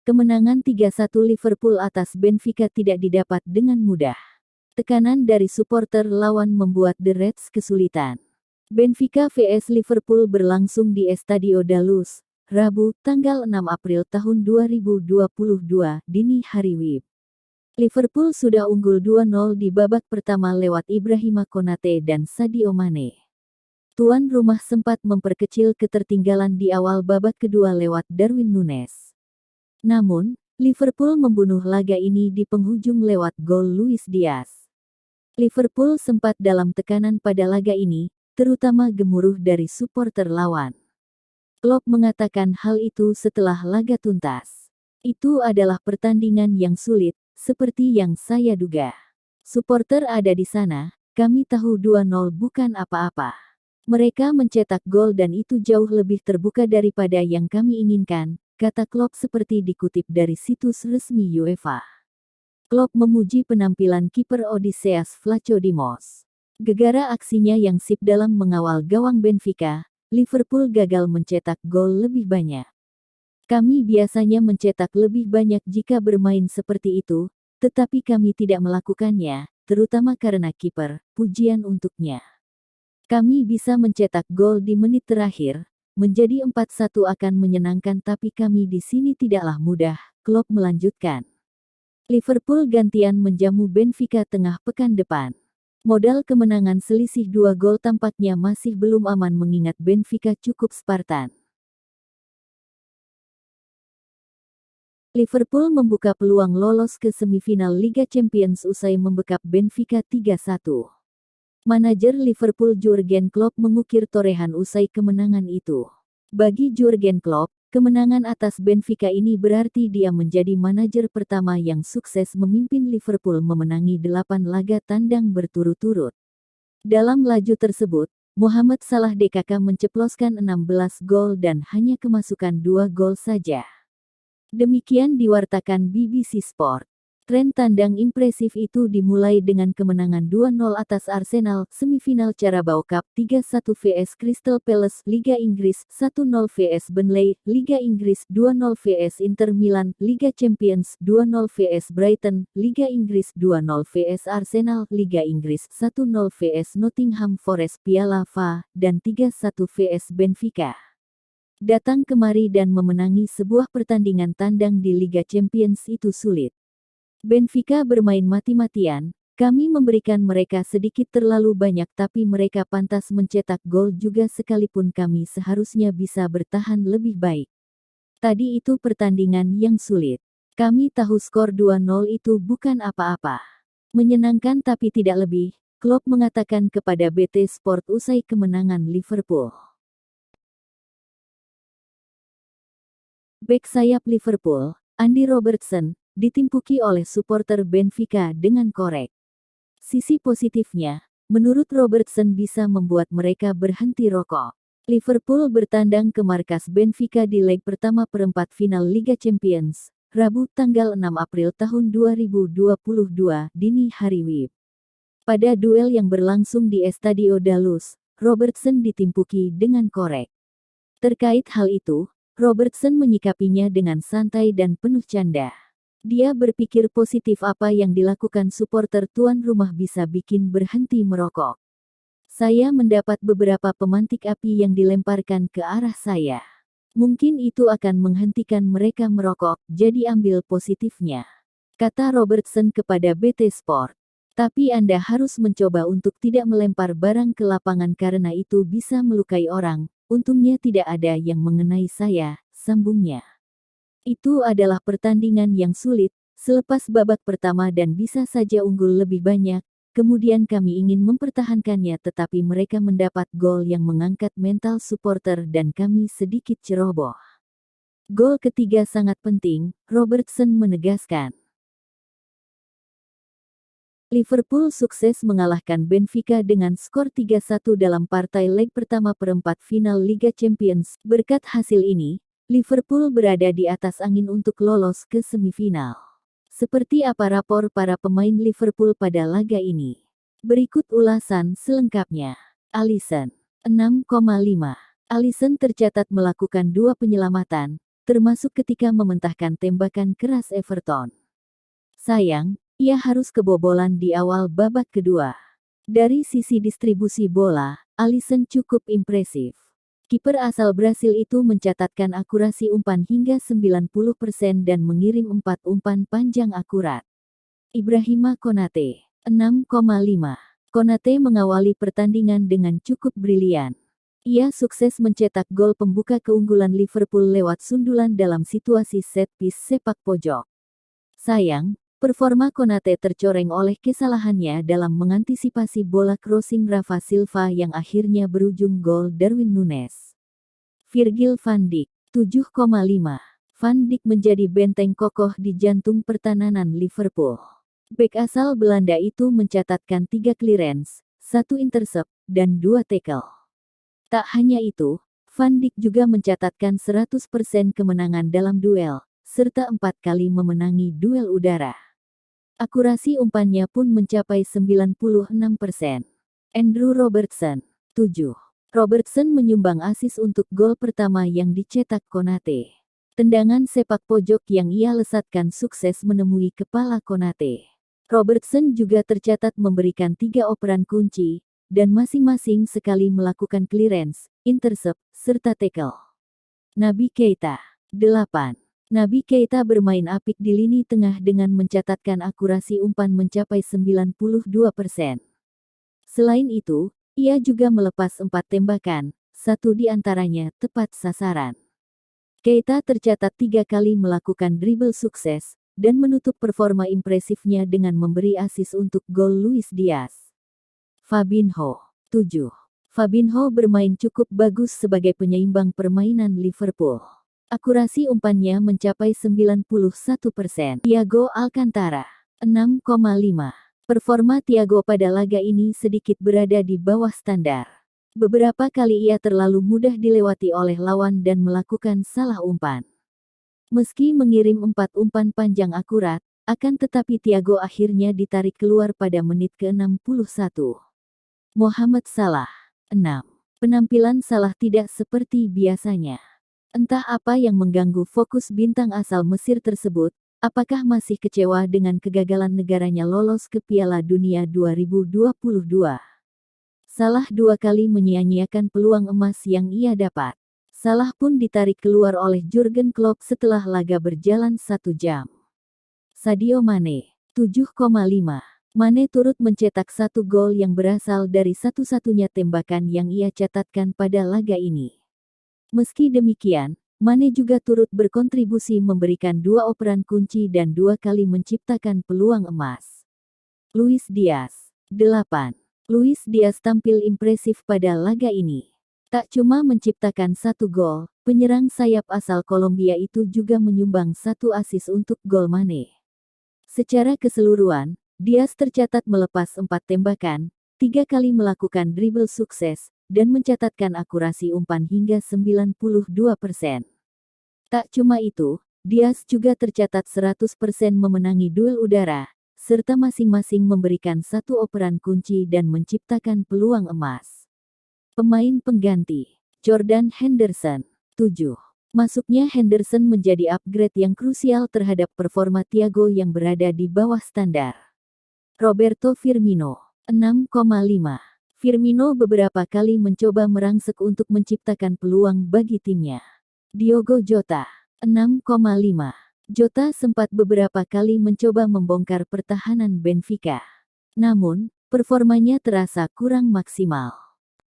Kemenangan 3-1 Liverpool atas Benfica tidak didapat dengan mudah. Tekanan dari supporter lawan membuat The Reds kesulitan. Benfica vs Liverpool berlangsung di Estadio da Luz, Rabu, tanggal 6 April tahun 2022, dini hari WIB. Liverpool sudah unggul 2-0 di babak pertama lewat Ibrahima Konate dan Sadio Mane. Tuan rumah sempat memperkecil ketertinggalan di awal babak kedua lewat Darwin Núñez. Namun, Liverpool membunuh laga ini di penghujung lewat gol Luis Diaz. Liverpool sempat dalam tekanan pada laga ini, terutama gemuruh dari supporter lawan. Klopp mengatakan hal itu setelah laga tuntas. Itu adalah pertandingan yang sulit, seperti yang saya duga. Supporter ada di sana, kami tahu 2-0 bukan apa-apa. Mereka mencetak gol dan itu jauh lebih terbuka daripada yang kami inginkan, kata Klopp seperti dikutip dari situs resmi UEFA. Klopp memuji penampilan kiper Odysseas Vlachodimos. Gegara aksinya yang sip dalam mengawal gawang Benfica, Liverpool gagal mencetak gol lebih banyak. Kami biasanya mencetak lebih banyak jika bermain seperti itu, tetapi kami tidak melakukannya, terutama karena kiper, pujian untuknya. Kami bisa mencetak gol di menit terakhir, menjadi 4-1 akan menyenangkan tapi kami di sini tidaklah mudah, Klopp melanjutkan. Liverpool gantian menjamu Benfica tengah pekan depan. Modal kemenangan selisih 2 gol tampaknya masih belum aman mengingat Benfica cukup Spartan. Liverpool membuka peluang lolos ke semifinal Liga Champions usai membekap Benfica 3-1. Manajer Liverpool Jurgen Klopp mengukir torehan usai kemenangan itu. Bagi Jurgen Klopp, kemenangan atas Benfica ini berarti dia menjadi manajer pertama yang sukses memimpin Liverpool memenangi 8 laga tandang berturut-turut. Dalam laju tersebut, Mohamed Salah DKK menceploskan 16 gol dan hanya kemasukan 2 gol saja. Demikian diwartakan BBC Sport. Tren tandang impresif itu dimulai dengan kemenangan 2-0 atas Arsenal, semifinal Carabao Cup 3-1 vs Crystal Palace, Liga Inggris, 1-0 vs Burnley, Liga Inggris, 2-0 vs Inter Milan, Liga Champions, 2-0 vs Brighton, Liga Inggris, 2-0 vs Arsenal, Liga Inggris, 1-0 vs Nottingham Forest Piala FA, dan 3-1 vs Benfica. Datang kemari dan memenangi sebuah pertandingan tandang di Liga Champions itu sulit. Benfica bermain mati-matian, kami memberikan mereka sedikit terlalu banyak tapi mereka pantas mencetak gol juga sekalipun kami seharusnya bisa bertahan lebih baik. Tadi itu pertandingan yang sulit. Kami tahu skor 2-0 itu bukan apa-apa. Menyenangkan tapi tidak lebih, Klopp mengatakan kepada BT Sport usai kemenangan Liverpool. Bek sayap Liverpool, Andy Robertson, ditimpuki oleh supporter Benfica dengan korek. Sisi positifnya, menurut Robertson bisa membuat mereka berhenti rokok. Liverpool bertandang ke markas Benfica di leg pertama perempat final Liga Champions, Rabu tanggal 6 April tahun 2022, dini hari WIB. Pada duel yang berlangsung di Estadio da Luz, Robertson ditimpuki dengan korek. Terkait hal itu, Robertson menyikapinya dengan santai dan penuh canda. Dia berpikir positif apa yang dilakukan supporter tuan rumah bisa bikin berhenti merokok. Saya mendapat beberapa pemantik api yang dilemparkan ke arah saya. Mungkin itu akan menghentikan mereka merokok, jadi ambil positifnya, kata Robertson kepada BT Sport. Tapi Anda harus mencoba untuk tidak melempar barang ke lapangan karena itu bisa melukai orang. Untungnya tidak ada yang mengenai saya, sambungnya. Itu adalah pertandingan yang sulit, selepas babak pertama dan bisa saja unggul lebih banyak, kemudian kami ingin mempertahankannya tetapi mereka mendapat gol yang mengangkat mental supporter dan kami sedikit ceroboh. Gol ketiga sangat penting, Robertson menegaskan. Liverpool sukses mengalahkan Benfica dengan skor 3-1 dalam partai leg pertama perempat final Liga Champions. Berkat hasil ini, Liverpool berada di atas angin untuk lolos ke semifinal. Seperti apa rapor para pemain Liverpool pada laga ini? Berikut ulasan selengkapnya. Alisson, 6,5. Alisson tercatat melakukan 2 penyelamatan, termasuk ketika mementahkan tembakan keras Everton. Sayang, ia harus kebobolan di awal babak kedua. Dari sisi distribusi bola, Alisson cukup impresif. Kiper asal Brasil itu mencatatkan akurasi umpan hingga 90% dan mengirim 4 umpan panjang akurat. Ibrahima Konate, 6,5. Konate mengawali pertandingan dengan cukup brilian. Ia sukses mencetak gol pembuka keunggulan Liverpool lewat sundulan dalam situasi set piece sepak pojok. Sayang, performa Konate tercoreng oleh kesalahannya dalam mengantisipasi bola crossing Rafa Silva yang akhirnya berujung gol Darwin Núñez. Virgil van Dijk, 7,5. Van Dijk menjadi benteng kokoh di jantung pertahanan Liverpool. Bek asal Belanda itu mencatatkan 3 clearance, 1 intercept, dan 2 tackle. Tak hanya itu, Van Dijk juga mencatatkan 100% kemenangan dalam duel, serta 4 kali memenangi duel udara. Akurasi umpannya pun mencapai 96%. Andrew Robertson, 7. Robertson menyumbang assist untuk gol pertama yang dicetak Konate. Tendangan sepak pojok yang ia lesatkan sukses menemui kepala Konate. Robertson juga tercatat memberikan 3 operan kunci, dan masing-masing sekali melakukan clearance, intercept, serta tackle. Naby Keita, 8. Naby Keita bermain apik di lini tengah dengan mencatatkan akurasi umpan mencapai 92%. Selain itu, ia juga melepas 4 tembakan, 1 di antaranya tepat sasaran. Keita tercatat 3 kali melakukan dribble sukses, dan menutup performa impresifnya dengan memberi assist untuk gol Luis Diaz. Fabinho, 7. Fabinho bermain cukup bagus sebagai penyeimbang permainan Liverpool. Akurasi umpannya mencapai 91%. Thiago Alcantara, 6,5. Performa Thiago pada laga ini sedikit berada di bawah standar. Beberapa kali ia terlalu mudah dilewati oleh lawan dan melakukan salah umpan. Meski mengirim 4 umpan panjang akurat, akan tetapi Thiago akhirnya ditarik keluar pada menit ke-61. Mohamed Salah, 6. Penampilan Salah tidak seperti biasanya. Entah apa yang mengganggu fokus bintang asal Mesir tersebut, apakah masih kecewa dengan kegagalan negaranya lolos ke Piala Dunia 2022. Salah 2 kali menyia-nyiakan peluang emas yang ia dapat. Salah pun ditarik keluar oleh Jurgen Klopp setelah laga berjalan 1 jam. Sadio Mane, 7,5. Mane turut mencetak 1 gol yang berasal dari satu-satunya tembakan yang ia catatkan pada laga ini. Meski demikian, Mane juga turut berkontribusi memberikan 2 operan kunci dan 2 kali menciptakan peluang emas. Luis Diaz, 8. Luis Diaz tampil impresif pada laga ini. Tak cuma menciptakan 1 gol, penyerang sayap asal Kolombia itu juga menyumbang 1 assist untuk gol Mane. Secara keseluruhan, Diaz tercatat melepas 4 tembakan, 3 kali melakukan dribble sukses, dan mencatatkan akurasi umpan hingga 92%. Tak cuma itu, Diaz juga tercatat 100% memenangi duel udara, serta masing-masing memberikan 1 operan kunci dan menciptakan peluang emas. Pemain pengganti, Jordan Henderson, 7. Masuknya Henderson menjadi upgrade yang krusial terhadap performa Thiago yang berada di bawah standar. Roberto Firmino, 6,5. Firmino beberapa kali mencoba merangsek untuk menciptakan peluang bagi timnya. Diogo Jota, 6,5. Jota sempat beberapa kali mencoba membongkar pertahanan Benfica. Namun, performanya terasa kurang maksimal.